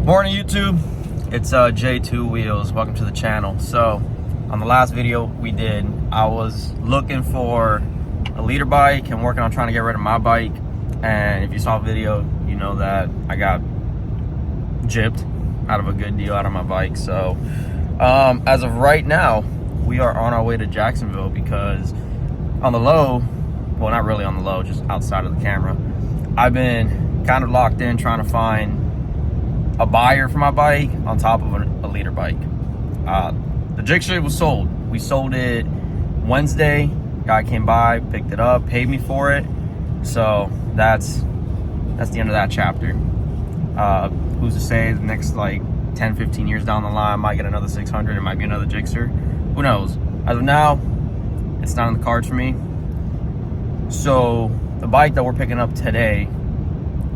Morning YouTube, it's J2 Wheels. Welcome to the channel. So on the last video we did, I was looking for a leader bike and working on trying to get rid of my bike. And if you saw the video, you know that I got gypped out of a good deal out of my bike. So as of right now, we are on our way to Jacksonville because on the low, well, not really on the low, just outside of the camera, I've been kind of locked in trying to find a buyer for my bike on top of a leader bike. The Gixxer was sold. We sold it Wednesday. Guy came by, picked it up, paid me for it. So that's the end of that chapter. Who's to say the next like 10, 15 years down the line, I might get another 600, it might be another Gixxer. Who knows? As of now, it's not in the cards for me. So the bike that we're picking up today,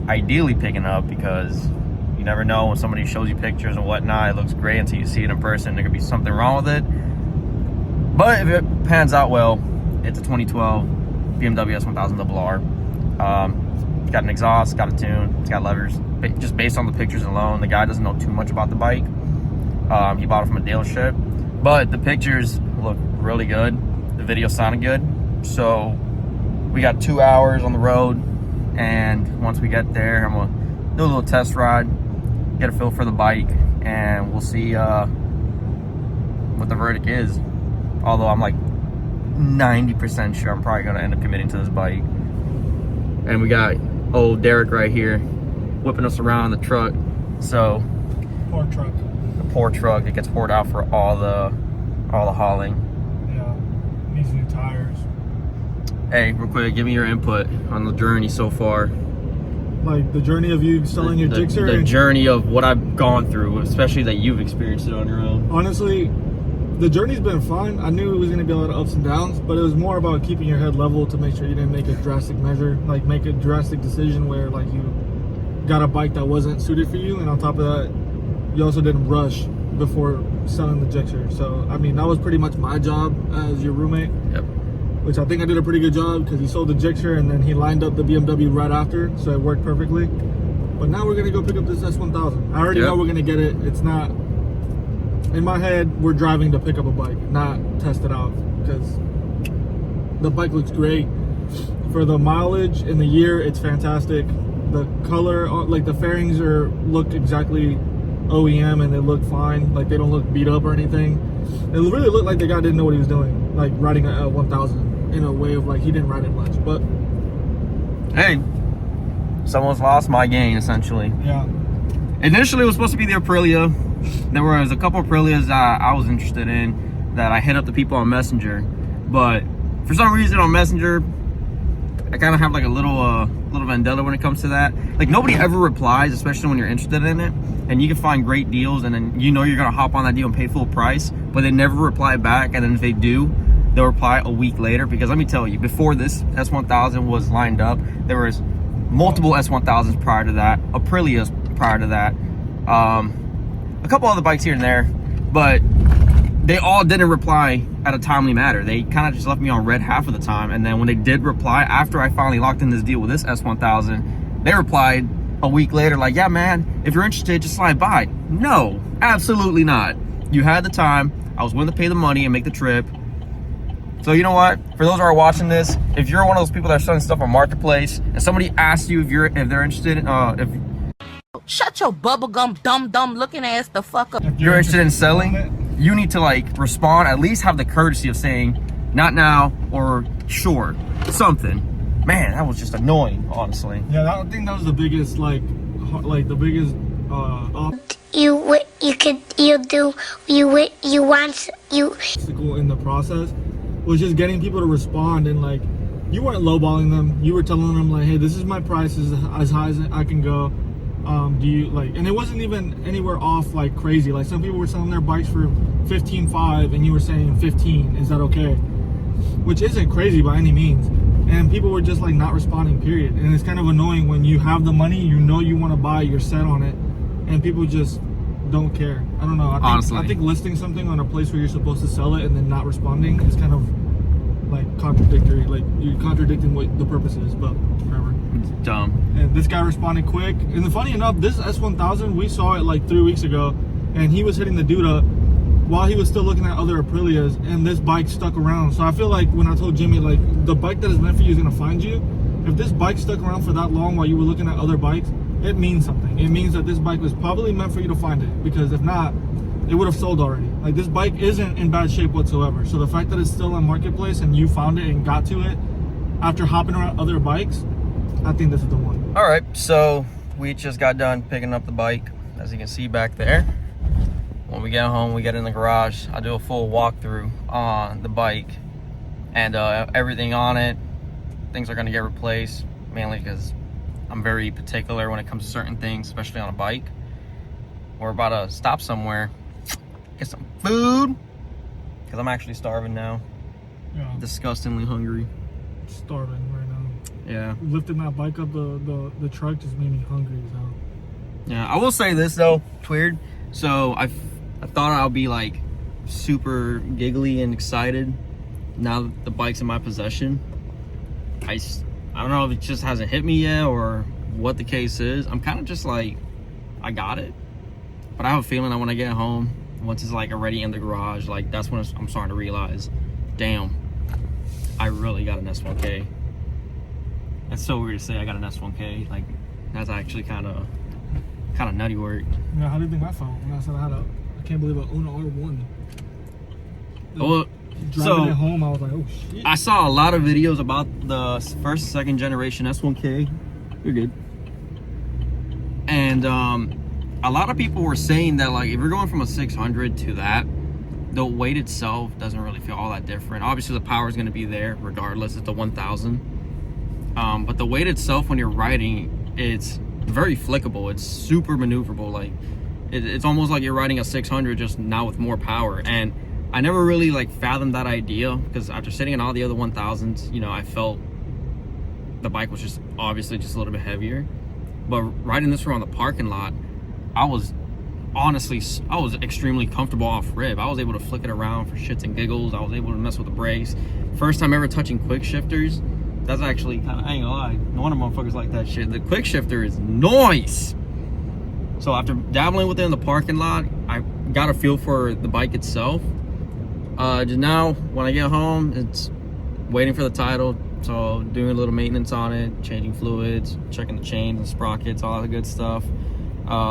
ideally picking up, because you never know when somebody shows you pictures and whatnot, it looks great until you see it in person. There could be something wrong with it. But if it pans out well, it's a 2012 BMW S1000RR. Got an exhaust, got a tune, it's got levers. Just based on the pictures alone, the guy doesn't know too much about the bike. He bought it from a dealership, but the pictures look really good. The video sounded good. So we got 2 hours on the road, and once we get there, I'm gonna do a little test ride, get a feel for the bike, and we'll see what the verdict is. Although I'm like 90% sure I'm probably gonna end up committing to this bike. And we got old Derek right here whipping us around the truck. So poor truck. The poor truck, it gets poured out for all the hauling. Yeah, needs new tires. Hey, real quick, give me your input on the journey so far. Like the journey of you selling your Gixxer? The journey of what I've gone through, especially that you've experienced it on your own. Honestly, the journey's been fine. I knew it was going to be a lot of ups and downs, but it was more about keeping your head level to make sure you didn't make a drastic measure, like make a drastic decision where like you got a bike that wasn't suited for you, and on top of that, you also didn't rush before selling the Gixxer. So, I mean, that was pretty much my job as your roommate. Yep. Which I think I did a pretty good job because he sold the Gixxer and then he lined up the BMW right after, so it worked perfectly. But now we're gonna go pick up this S1000. I already know we're gonna get it. It's not, in my head, we're driving to pick up a bike, not test it out, because the bike looks great. For the mileage in the year, it's fantastic. The color, like the fairings look exactly OEM and they look fine. Like they don't look beat up or anything. It really looked like the guy didn't know what he was doing, like riding a 1000 in a way of like he didn't ride it much. But hey, someone's lost my gain essentially. Yeah. Initially it was supposed to be the Aprilia. There was a couple of Aprilias I was interested in that I hit up the people on Messenger, but for some reason on Messenger I kind of have like a little vendetta when it comes to that. Like nobody ever replies, especially when you're interested in it, and you can find great deals and then you know you're gonna hop on that deal and pay full price, but they never reply back. And then if they do, they'll reply a week later. Because let me tell you, before this S1000 was lined up, there was multiple S1000s prior to that, Aprilias prior to that, a couple other bikes here and there, but they all didn't reply at a timely manner. They kind of just left me on red half of the time. And then when they did reply, after I finally locked in this deal with this S1000, they replied a week later like, yeah man, if you're interested, just slide by. No, absolutely not. You had the time. I was willing to pay the money and make the trip. So you know what, for those who are watching this, if you're one of those people that are selling stuff on Marketplace and somebody asks you if they're interested in shut your bubblegum dumb looking ass the fuck up. if you're interested in selling, you need to like respond, at least have the courtesy of saying not now or sure, something. Man, that was just annoying, honestly. Yeah, I think that was the biggest the biggest obstacle in the process was just getting people to respond. And like, you weren't lowballing them, you were telling them like, hey, this is my price, this is as high as I can go. Do you like, and it wasn't even anywhere off like crazy. Like some people were selling their bikes for 15.5 and you were saying 15, is that okay? Which isn't crazy by any means. And people were just like not responding, period. And it's kind of annoying when you have the money, you know you want to buy, you're set on it, and people just don't care. I don't know. I think listing something on a place where you're supposed to sell it and then not responding is kind of like contradictory. Like you're contradicting what the purpose is, but whatever. It's dumb. And this guy responded quick. And funny enough, this S1000, we saw it like 3 weeks ago, and he was hitting the dude up while he was still looking at other Aprilias, and this bike stuck around. So I feel like when I told Jimmy, like, the bike that is meant for you is gonna find you. If this bike stuck around for that long while you were looking at other bikes, it means something. It means that this bike was probably meant for you to find it, because if not, it would have sold already. Like, this bike isn't in bad shape whatsoever. So the fact that it's still on Marketplace and you found it and got to it after hopping around other bikes, I think this is the one. All right, so we just got done picking up the bike, as you can see back there. When we get home, we get in the garage. I do a full walkthrough on the bike and everything on it. Things are gonna get replaced, mainly because I'm very particular when it comes to certain things, especially on a bike. We're about to stop somewhere, get some food, because I'm actually starving now. Yeah. Disgustingly hungry. Starving right now. Yeah. Lifting that bike up the truck just made me hungry as hell. Yeah, I will say this though, it's weird. So I thought I'll be like super giggly and excited now that the bike's in my possession. I don't know if it just hasn't hit me yet or what the case is. I'm kind of just like, I got it. But I have a feeling that when I get home, once it's like already in the garage, like that's when I'm starting to realize, damn, I really got an S1K. That's so weird to say I got an S1K. Like, that's actually kind of nutty work. Yeah, how do you think I felt when I said I can't believe I own an R1. Well, Driving it home, I was like, oh shit. I saw a lot of videos about the first, second generation S1K. You're good. And a lot of people were saying that, like, if you're going from a 600 to that, the weight itself doesn't really feel all that different. Obviously, the power is going to be there regardless. It's the 1000. But the weight itself, when you're riding, it's very flickable. It's super maneuverable. Like, it's almost like you're riding a 600, just now with more power. And I never really like fathomed that idea, because after sitting in all the other 1000s, you know, I felt the bike was just obviously just a little bit heavier. But riding this around the parking lot, I was extremely comfortable off rib. I was able to flick it around for shits and giggles. I was able to mess with the brakes. First time ever touching quick shifters. That's actually kind of, I ain't gonna lie, no wonder motherfuckers like that shit. The quick shifter is nice. So after dabbling with it in the parking lot, I got a feel for the bike itself. Just now, when I get home, it's waiting for the title. So doing a little maintenance on it, changing fluids, checking the chains and sprockets, all that good stuff.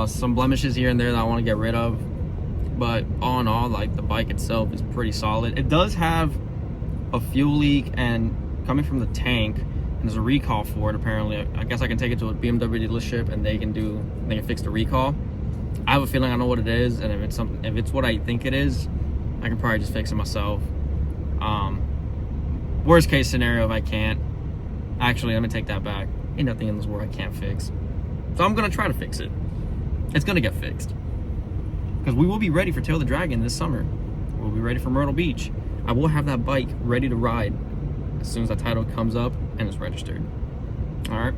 Some blemishes here and there that I want to get rid of. But all in all, like, the bike itself is pretty solid. It does have a fuel leak, and coming from the tank, and there's a recall for it apparently. I guess I can take it to a BMW dealership and they can fix the recall. I have a feeling I know what it is, and if it's what I think it is, I can probably just fix it myself. Worst case scenario, if I can't, actually, let me take that back. Ain't nothing in this world I can't fix. So I'm gonna try to fix it. It's gonna get fixed, because we will be ready for Tail the Dragon this summer. We'll be ready for Myrtle Beach. I will have that bike ready to ride as soon as that title comes up and it's registered. All right.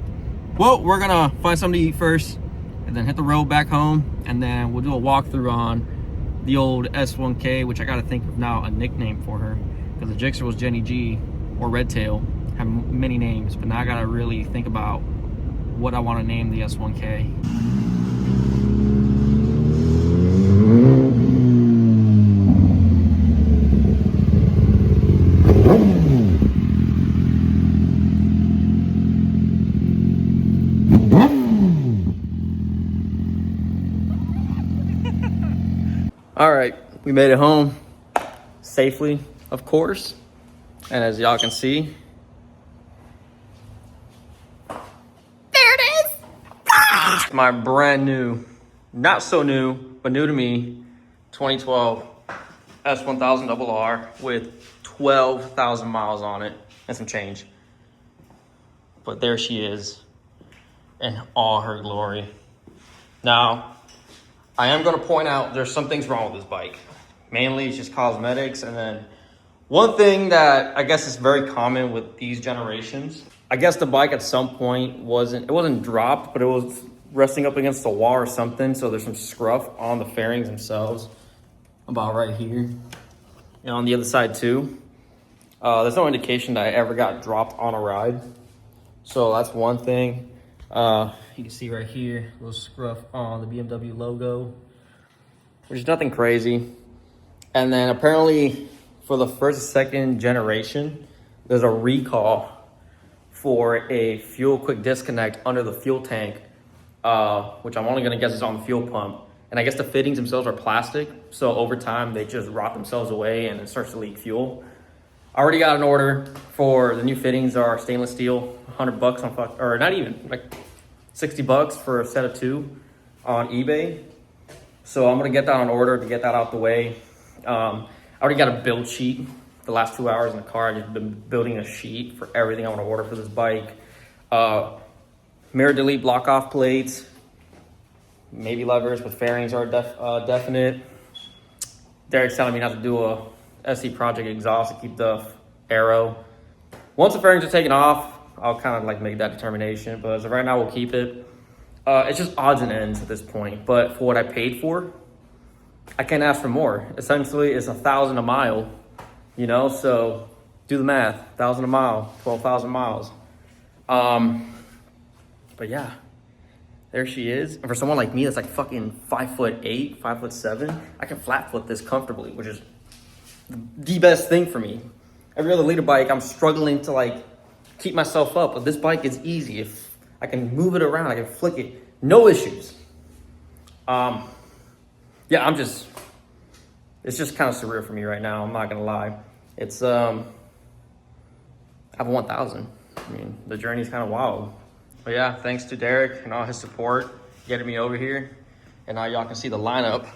Well, we're gonna find something to eat first, and then hit the road back home, and then we'll do a walkthrough on the old S1K, which I gotta think of now a nickname for her, because the Gixxer was Jenny G or Red Tail, have many names, but now I gotta really think about what I want to name the S1K. All right, we made it home safely, of course. And as y'all can see, there it is. Ah! My brand new, not so new, but new to me, 2012 S1000RR with 12,000 miles on it and some change. But there she is in all her glory. Now, I am going to point out there's some things wrong with this bike. Mainly it's just cosmetics, and then one thing that I guess is very common with these generations, I guess the bike at some point wasn't dropped, but it was resting up against the wall or something. So there's some scruff on the fairings themselves, about right here, and on the other side too. There's no indication that I ever got dropped on a ride. So that's one thing. You can see right here, a little scruff on the BMW logo, which is nothing crazy. And then apparently for the first and second generation, there's a recall for a fuel quick disconnect under the fuel tank, which I'm only gonna guess is on the fuel pump. And I guess the fittings themselves are plastic, so over time they just rot themselves away and it starts to leak fuel. I already got an order for the new fittings are stainless steel, $100 on or not even, like $60 for a set of 2 on eBay. So I'm gonna get that on order to get that out the way. I already got a build sheet. The last 2 hours in the car, I've just been building a sheet for everything I want to order for this bike. Mirror delete block off plates, maybe levers with fairings are definite. Derek's telling me not to do a SC Project exhaust to keep the arrow. Once the fairings are taken off, I'll kind of like make that determination, but as of right now, we'll keep it. It's just odds and ends at this point, but for what I paid for, I can't ask for more. Essentially, it's $1,000 a mile. You know, so do the math, 1,000 a mile, 12,000 miles. But yeah, there she is. And for someone like me that's like fucking 5'8", 5'7", I can flat foot this comfortably, which is the best thing for me. Every other leader bike, I'm struggling to like keep myself up, but this bike is easy. If I can move it around, I can flick it, no issues. Yeah, it's just kind of surreal for me right now. I'm not gonna lie. It's I have 1,000. I mean, the journey's kind of wild. But yeah, thanks to Derek and all his support getting me over here. And now y'all can see the lineup.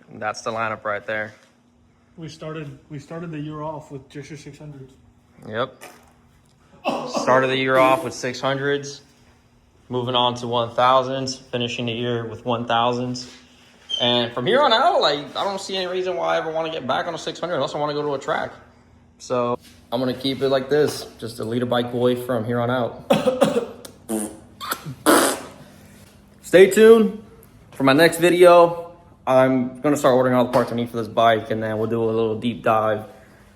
And that's the lineup right there. We started the year off with just your 600s. Yep. Started the year off with 600s. Moving on to 1,000s, finishing the year with 1,000s. And from here on out, like, I don't see any reason why I ever want to get back on a 600 unless I want to go to a track. So I'm going to keep it like this. Just a leader bike boy from here on out. Stay tuned for my next video. I'm going to start ordering all the parts I need for this bike, and then we'll do a little deep dive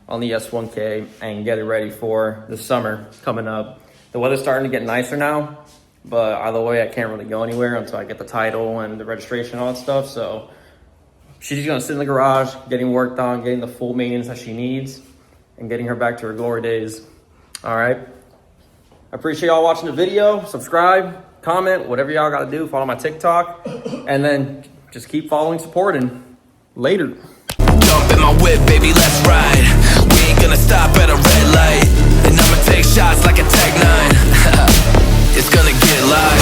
on the S1K and get it ready for the summer coming up. The weather's starting to get nicer now. But either way, I can't really go anywhere until I get the title and the registration and all that stuff. So she's just gonna sit in the garage, getting worked on, getting the full maintenance that she needs, and getting her back to her glory days. All right. I appreciate y'all watching the video. Subscribe, comment, whatever y'all gotta do. Follow my TikTok, and then just keep following, supporting. Later. Jump in my whip, baby, let's ride. We ain't gonna stop at a red light, and I'ma take shots like a Tech 9. It's gonna get live.